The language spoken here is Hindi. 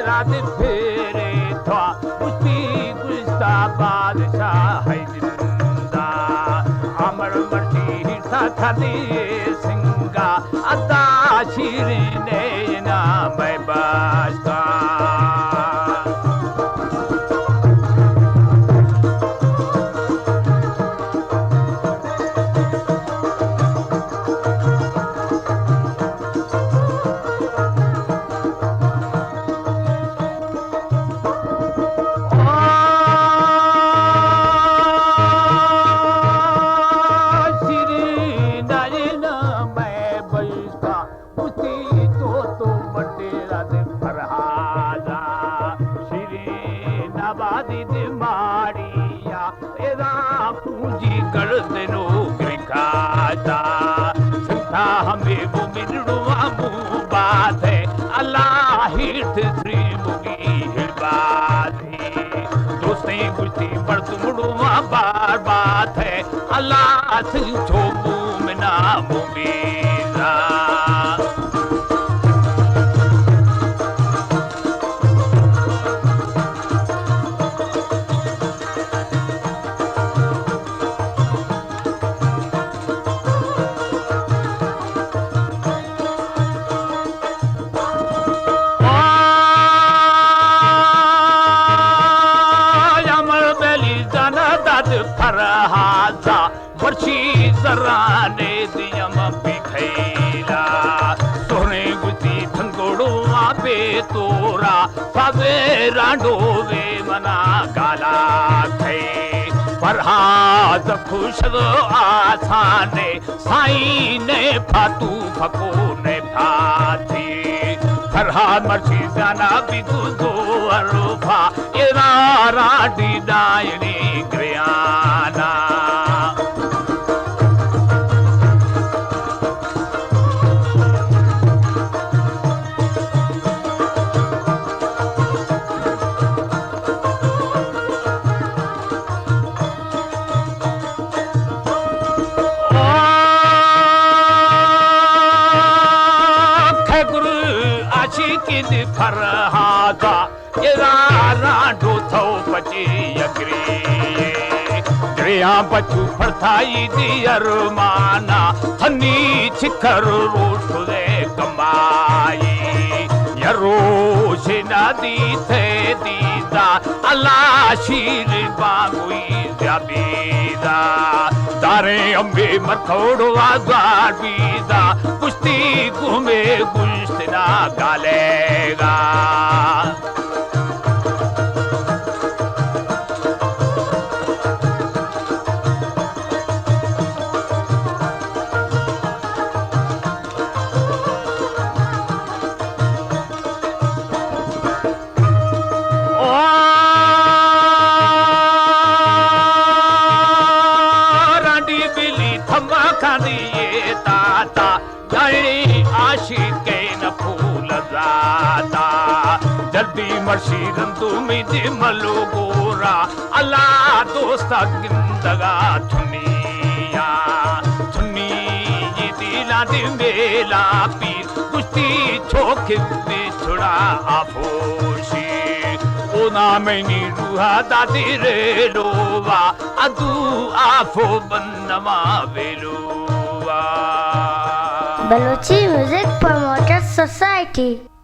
फेरे था उसकी गुस्सा बादशाह है जिंदा अमर मर्जी था दिए सिंगा अदा शीरने ना मैं बादशाह हमें वो मिलवा बात है अल्लाह हिट श्री मुगी बात है दोस्तें गुस्ती बढ़ मुड़वा बार बात है अल्लाह छो मुमना मुमीना फरहाजा वर्षी जराने दियम बिखैला सोने गुती थंगोड़ो पे तोरा सावे रांडो वे मना गाला थे फरहाज खुश आसाने साई ने फातू फको ने फाती फरहाद मर्ची जाना बिगुदो अरुफा एरा राडी दायनी ग्रियाना आशिकी फरहादा एरा राडो थो बची यगरी ग्रिया बचू फरथाई दी अरमाना हनी छिखर रोट दे कमाई यरो शिनादी थे दीदा अल्लाह शीर बागुई जाबीदा दारे अम्बे मथोड़ो आजार बीदा कुश्ती घूमे गुश्तना गालेगा आशिके न फूल जाता जल्दी मर्शी रंतु में मलो गोरा अल्लाह दोस्ता जिंदगा छुनिया छुनी ये दिला दे मेला पीर कुश्ती छोक में छुड़ा आफोशी ओना मैनी रूहा दादी रे लोवा अदू आफो बनवा वेलुआ Balochi Music Promoters Society